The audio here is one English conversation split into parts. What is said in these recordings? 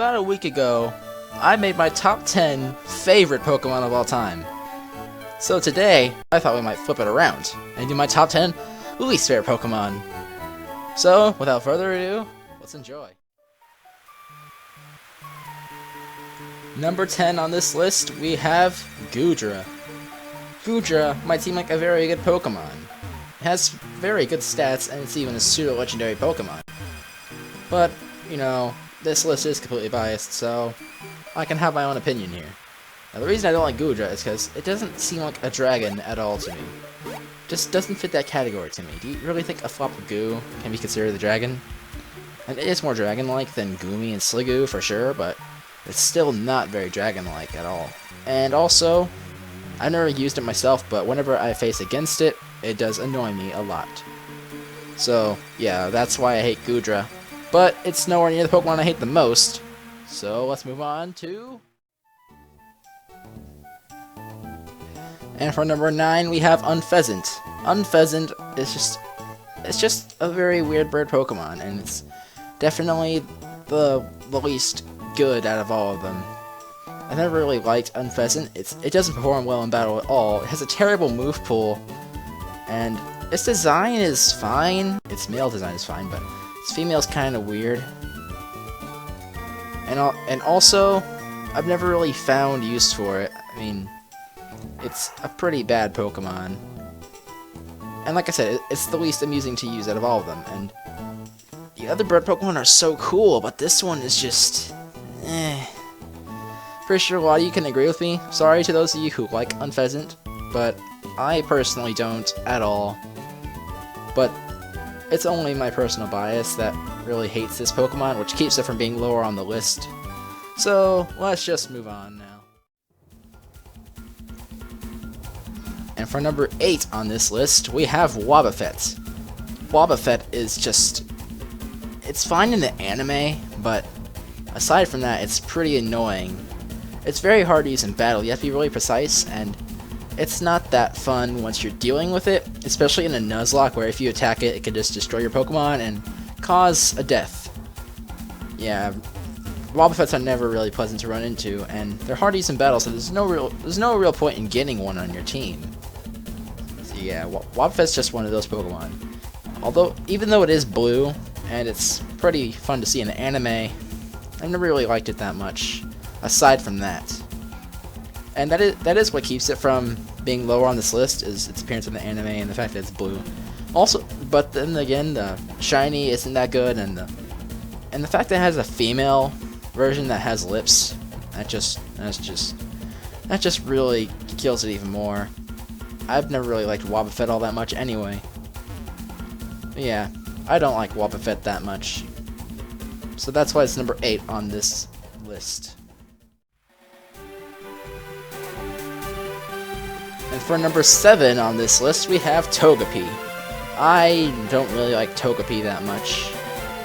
about a week ago, I made my top 10 favorite Pokemon of all time. So today, I thought we might flip it around and do my top 10 least favorite Pokemon. So, without further ado, let's enjoy. Number 10 on this list, we have Goodra. Goodra might seem like a very good Pokemon. It has very good stats, and it's even a pseudo-legendary Pokemon. But, you know, this list is completely biased, so I can have my own opinion here. Now, the reason I don't like Goodra is because it doesn't seem like a dragon at all to me. Just doesn't fit that category to me. Do you really think a flop of goo can be considered a dragon? And it is more dragon-like than Goomy and Sliggoo for sure, but it's still not very dragon-like at all. And also, I've never used it myself, but whenever I face against it, it does annoy me a lot. So, yeah, that's why I hate Goodra. But it's nowhere near the Pokemon I hate the most. So, let's move on to... And for number 9, we have Unpheasant. Unpheasant is just a very weird bird Pokemon, and it's definitely the least good out of all of them. I never really liked Unpheasant. It doesn't perform well in battle at all. It has a terrible move pool, and its design is fine. Its male design is fine, but its female is kind of weird. And also, I've never really found use for it. I mean, it's a pretty bad Pokemon. And like I said, it's the least amusing to use out of all of them. And the other bird Pokemon are so cool, but this one is just... Pretty sure a lot of you can agree with me. Sorry to those of you who like Unpheasant, but I personally don't at all. But it's only my personal bias that really hates this Pokemon, which keeps it from being lower on the list. So, let's just move on now. And for number 8 on this list, we have Wobbuffet. Wobbuffet is just... It's fine in the anime, but aside from that, it's pretty annoying. It's very hard to use in battle. You have to be really precise, and it's not that fun once you're dealing with it, especially in a Nuzlocke, where if you attack it, it can just destroy your Pokemon and cause a death. Yeah, Wobbuffets are never really pleasant to run into, and they're hard to use in battle, so there's no real point in getting one on your team. So yeah, Wobbuffet's just one of those Pokemon. Although, even though it is blue, and it's pretty fun to see in the anime, I've never really liked it that much, aside from that. And that is what keeps it from being lower on this list, is its appearance in the anime and the fact that it's blue. Also, but then again, the shiny isn't that good, and the fact that it has a female version that has lips, that just really kills it even more. I've never really liked Wobbuffet all that much anyway. But yeah, I don't like Wobbuffet that much. So that's why it's number 8 on this list. And for number 7 on this list, we have Togepi. I don't really like Togepi that much.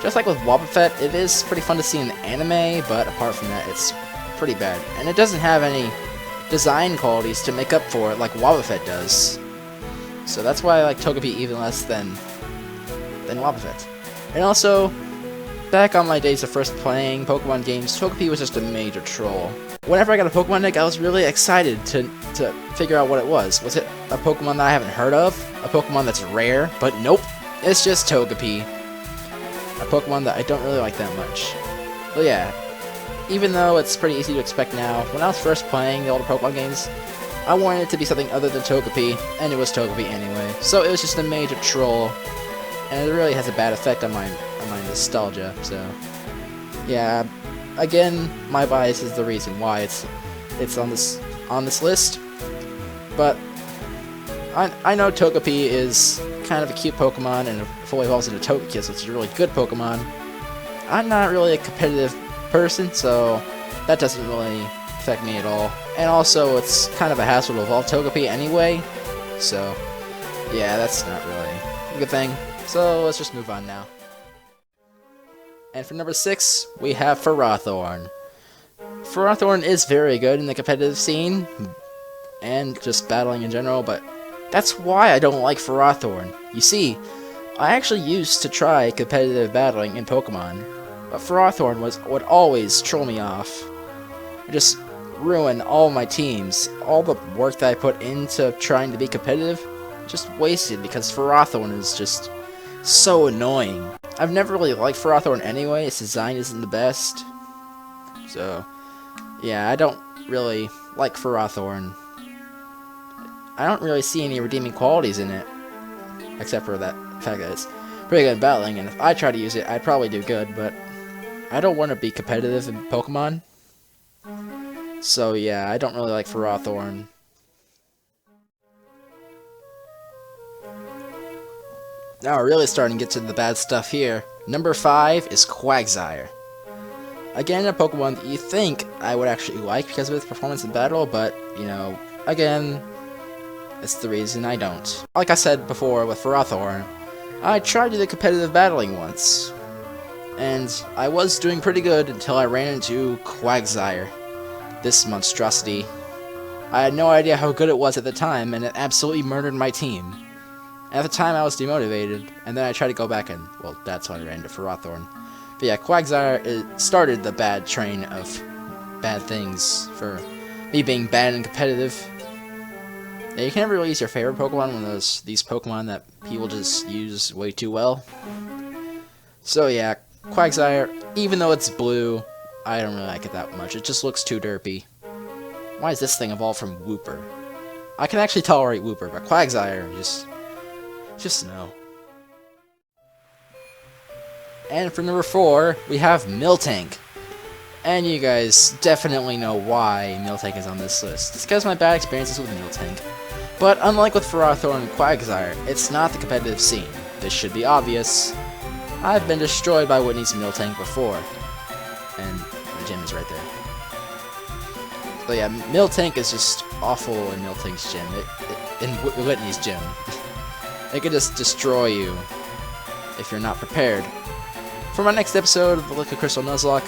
Just like with Wobbuffet, it is pretty fun to see in the anime, but apart from that, it's pretty bad. And it doesn't have any design qualities to make up for it like Wobbuffet does. So that's why I like Togepi even less than Wobbuffet. And also, back on my days of first playing Pokemon games, Togepi was just a major troll. Whenever I got a Pokemon deck, I was really excited to figure out what it was. Was it a Pokemon that I haven't heard of? A Pokemon that's rare? But nope, it's just Togepi. A Pokemon that I don't really like that much. But yeah, even though it's pretty easy to expect now, when I was first playing the older Pokemon games, I wanted it to be something other than Togepi, and it was Togepi anyway. So it was just a major troll, and it really has a bad effect on my nostalgia, so... Yeah, again, my bias is the reason why it's on this list, but I know Togepi is kind of a cute Pokemon and it fully evolves into Togekiss, which is a really good Pokemon. I'm not really a competitive person, so that doesn't really affect me at all. And also, it's kind of a hassle to evolve Togepi anyway, so yeah, that's not really a good thing. So let's just move on now. And for number 6, we have Ferrothorn. Ferrothorn is very good in the competitive scene, and just battling in general, but that's why I don't like Ferrothorn. You see, I actually used to try competitive battling in Pokemon, But Ferrothorn would always troll me off. Just ruin all my teams. All the work that I put into trying to be competitive, just wasted because Ferrothorn is just so annoying. I've never really liked Ferrothorn anyway. Its design isn't the best. So, yeah, I don't really like Ferrothorn. I don't really see any redeeming qualities in it, except for that fact that it's pretty good at battling, and if I try to use it, I'd probably do good, but I don't want to be competitive in Pokemon. So yeah, I don't really like Ferrothorn. Now we're really starting to get to the bad stuff here. Number 5 is Quagsire. Again, a Pokemon that you think I would actually like because of its performance in battle, but, you know, again, that's the reason I don't. Like I said before with Ferrothorn, I tried to do the competitive battling once, and I was doing pretty good until I ran into Quagsire. This monstrosity. I had no idea how good it was at the time, and it absolutely murdered my team. At the time, I was demotivated, and then I tried to go back and, well, that's when I ran into Ferrothorn. But yeah, Quagsire, it started the bad train of bad things for me being bad and competitive. Yeah, you can never really use your favorite Pokemon when there's these Pokemon that people just use way too well. So yeah, Quagsire, even though it's blue, I don't really like it that much. It just looks too derpy. Why is this thing evolved from Wooper? I can actually tolerate Wooper, but Quagsire, just no. And for number 4, we have Miltank. And you guys definitely know why Miltank is on this list. It's because of my bad experiences with Miltank. But unlike with Ferrothorn and Quagsire, it's not the competitive scene. This should be obvious. I've been destroyed by Whitney's Miltank before. And the gym is right there. So yeah, Miltank is just awful in Miltank's gym. In Whitney's gym. It could just destroy you if you're not prepared. For my next episode of the Liquid Crystal Nuzlocke,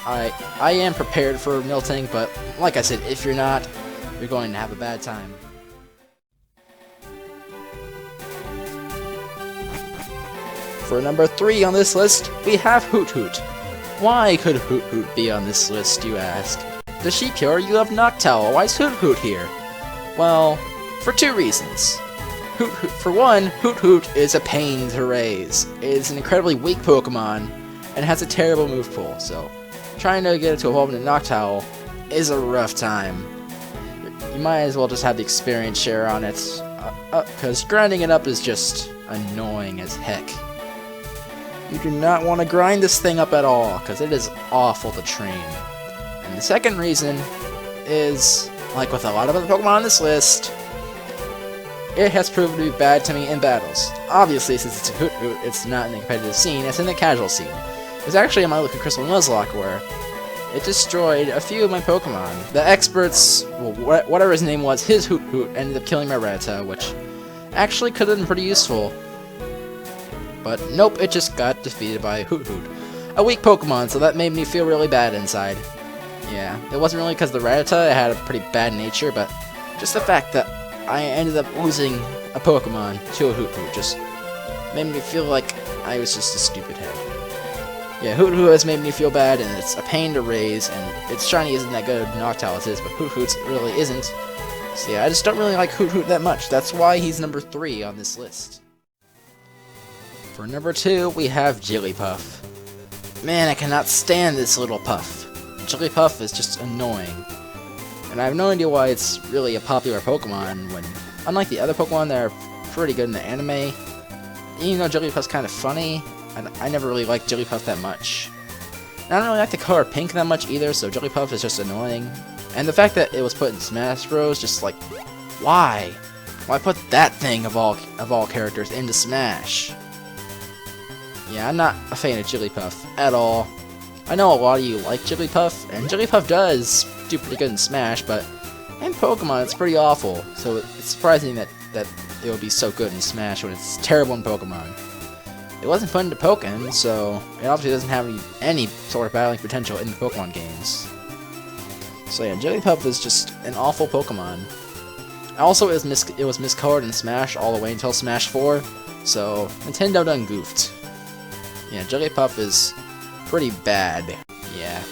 I am prepared for Miltank, but like I said, if you're not, you're going to have a bad time. For number 3 on this list, we have Hoothoot. Why could Hoothoot be on this list, you ask? DaSheepKiller, you have Noctowl. Why is Hoothoot here? Well, for 2 reasons. For one, Hoothoot is a pain to raise. It is an incredibly weak Pokemon, and has a terrible move pool, so trying to get it to evolve into Noctowl is a rough time. You might as well just have the experience share on it, because grinding it up is just annoying as heck. You do not want to grind this thing up at all, because it is awful to train. And the second reason is, like with a lot of other Pokemon on this list, it has proven to be bad to me in battles. Obviously, since it's a Hoothoot, it's not in the competitive scene, it's in the casual scene. It was actually in my Liquid Crystal Nuzlocke where it destroyed a few of my Pokemon. The experts, well, whatever his name was, his Hoothoot ended up killing my Rattata, which actually could have been pretty useful. But nope, it just got defeated by Hoothoot. A weak Pokemon, so that made me feel really bad inside. Yeah, it wasn't really because the Rattata had a pretty bad nature, but just the fact that I ended up losing a Pokemon to a Hoothoot just made me feel like I was just a stupid head. Yeah, Hoothoot has made me feel bad, and it's a pain to raise, and its shiny isn't that good, Noctowl is, but Hoothoot's really isn't. So yeah, I just don't really like Hoothoot that much. That's why he's number 3 on this list. For number 2, we have Chilli Puff. Man, I cannot stand this little puff. Chilli Puff is just annoying. And I have no idea why it's really a popular Pokemon when, unlike the other Pokemon that are pretty good in the anime, even though Chilli Puff's kind of funny, I never really liked Chilli Puff that much. And I don't really like the color pink that much either, so Chilli Puff is just annoying. And the fact that it was put in Smash Bros, just like, why? Why put that thing of all characters into Smash? Yeah, I'm not a fan of Chilli Puff at all. I know a lot of you like Chilli Puff, and Chilli Puff does do pretty good in Smash, but in Pokemon it's pretty awful, so it's surprising that it would be so good in Smash when it's terrible in Pokemon. It wasn't put into Pokken, so it obviously doesn't have any sort of battling potential in the Pokemon games. So yeah, Chilli Puff is just an awful Pokemon. Also, it was miscolored in Smash all the way until Smash 4, so Nintendo done goofed. Yeah, Chilli Puff is pretty bad. Yeah.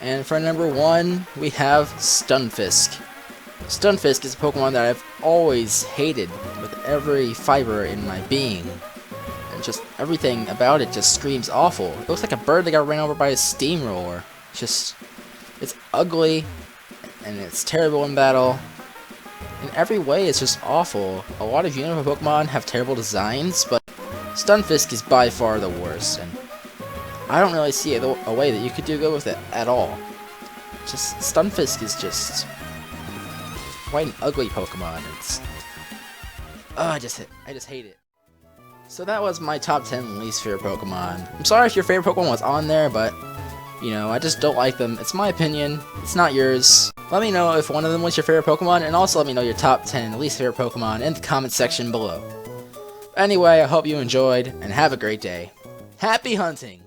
And for number 1, we have Stunfisk. Stunfisk is a Pokemon that I've always hated with every fiber in my being. And just everything about it just screams awful. It looks like a bird that got ran over by a steamroller. It's ugly, and it's terrible in battle. In every way, it's just awful. A lot of Unova Pokemon have terrible designs, but Stunfisk is by far the worst, and I don't really see a way that you could do good with it at all. Stunfisk is just quite an ugly Pokemon. I just hate it. So that was my top 10 least favorite Pokemon. I'm sorry if your favorite Pokemon was on there, but you know, I just don't like them. It's my opinion. It's not yours. Let me know if one of them was your favorite Pokemon, and also let me know your top 10 least favorite Pokemon in the comment section below. Anyway, I hope you enjoyed, and have a great day. Happy hunting!